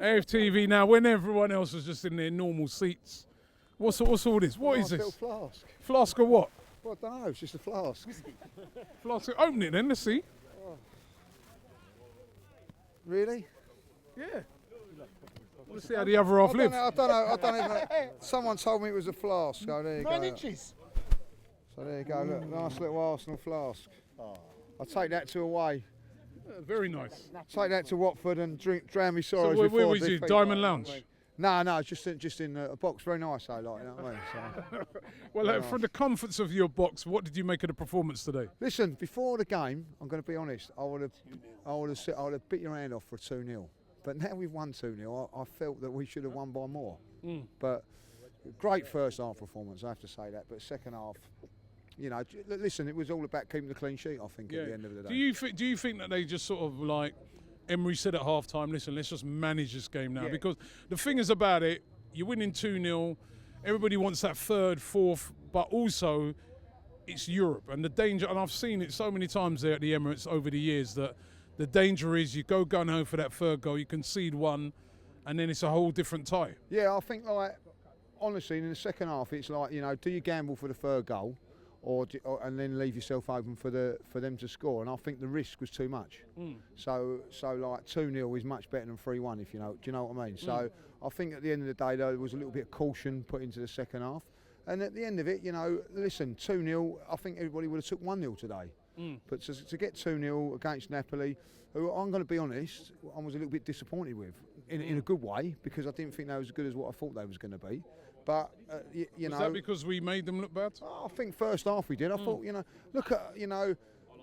AFTV now, when everyone else was just in their normal seats. What's all this? What is A this? little flask. Flask of what? Well, I don't know, it's just a flask. Flask. Open it then, let's see. Really? Yeah. Let's see how the other half lives. I don't know. Someone told me it was a flask, so there you go. 9 inches. So there you go, look, nice little Arsenal flask. I'll take that to away. Very nice. Take that to Watford and drown me So sorrows where before was you? Diamond Lounge? No, just in a box, very nice though, like, you know what I mean? So. Well, from the comforts of your box, what did you make of the performance today? Listen, before the game, I'm going to be honest, I would have bit your hand off for a 2-0. But now we've won 2-0, I felt that we should have won by more. But great first half performance, I have to say that. But second half, you know, listen, it was all about keeping the clean sheet, I think, at the end of the day. Do you think that they just sort of like, Emery said at half time, listen, let's just manage this game now? Because the thing is about it, you're winning 2-0, everybody wants that third, fourth, but also it's Europe. And the danger, and I've seen it so many times there at the Emirates over the years, that the danger is you go gun-ho for that third goal, you concede one, and then it's a whole different tie. Yeah, I think, like, honestly, in the second half, it's like, you know, do you gamble for the third goal? And then leave yourself open for them to score, and I think the risk was too much. So like 2-0 is much better than 3-1, if you know. Do you know what I mean? So I think at the end of the day, though, there was a little bit of caution put into the second half, and at the end of it, you know, listen, 2-0. I think everybody would have took 1-0 today, but to get 2-0 against Napoli, who I'm going to be honest, I was a little bit disappointed with, in a good way, because I didn't think they were as good as what I thought they was going to be. But, you know... Was that because we made them look bad? I think first half we did. I thought, you know, look at, you know,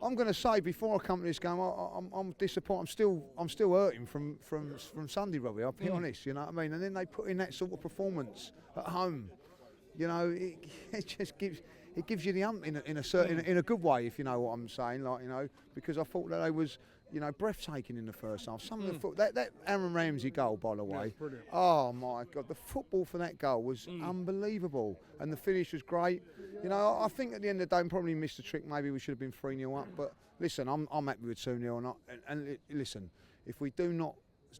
I'm going to say before I come to this game, I'm disappointed. I'm still hurting from Sunday, Robbie. I'll be honest. You know what I mean? And then they put in that sort of performance at home. You know, it just gives you the ump in a good way, if you know what I'm saying. Like, you know, because I thought that they was, you know, breathtaking in the first half. Some of the that Aaron Ramsey goal, by the way. Oh my God, the football for that goal was unbelievable, and the finish was great. You know, I think at the end of the day, we probably missed a trick. Maybe we should have been 3-0 up. But listen, I'm happy with 2-0. And listen, if we do not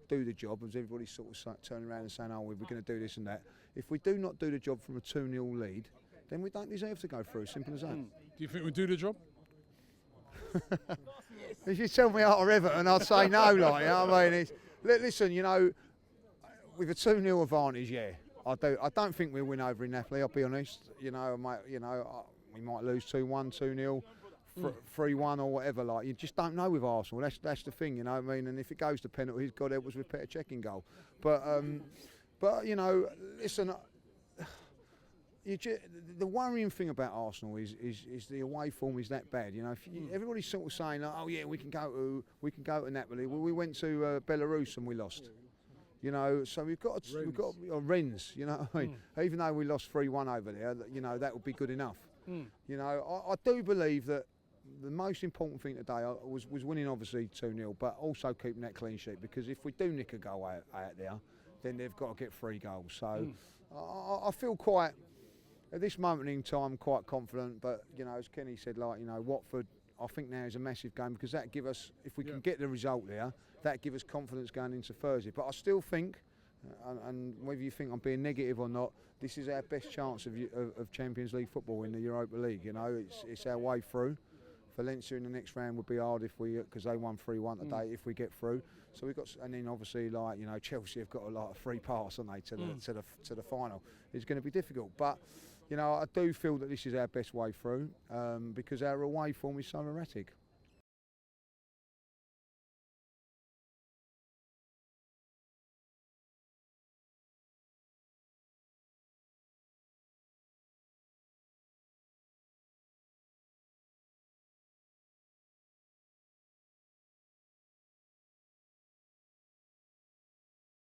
do the job, as everybody's sort of turning around and saying, oh, we're going to do this and that. If we do not do the job from a 2-0 lead, then we don't deserve to go through. Simple as that. Do you think we do the job? If you tell me out of Everton, I'd say no. Like, you know what I mean? Listen, you know, with a 2-0 advantage, yeah, I do. I don't think we'll win over in Napoli. I'll be honest. You know, we might lose 2-1, 2-0, 3-1 or whatever. Like, you just don't know with Arsenal. That's the thing. You know what I mean? And if it goes to penalties, God help us with Petr Cech's goal. But you know, listen. The worrying thing about Arsenal is the away form is that bad. You know, everybody's sort of saying, oh yeah, we can go to Napoli. Well, we went to Belarus and we lost. You know, so we've got Rennes. You know what I mean? Even though we lost 3-1 over there, you know, that would be good enough. You know, I do believe that the most important thing today was winning, obviously 2-0, but also keeping that clean sheet, because if we do nick a goal out there, then they've got to get 3 goals. So I feel quite. At this moment in time, quite confident, but you know, as Kenny said, like, you know, Watford, I think now is a massive game, because that give us, if we can get the result there, that give us confidence going into Thursday. But I still think, and whether you think I'm being negative or not, this is our best chance of Champions League football in the Europa League. You know, it's our way through. Valencia in the next round would be hard because they won 3-1 today if we get through. So we've got, and then obviously, like, you know, Chelsea have got a lot of free pass, haven't they, to the final. It's going to be difficult, but. You know, I do feel that this is our best way through, because our away form is so erratic.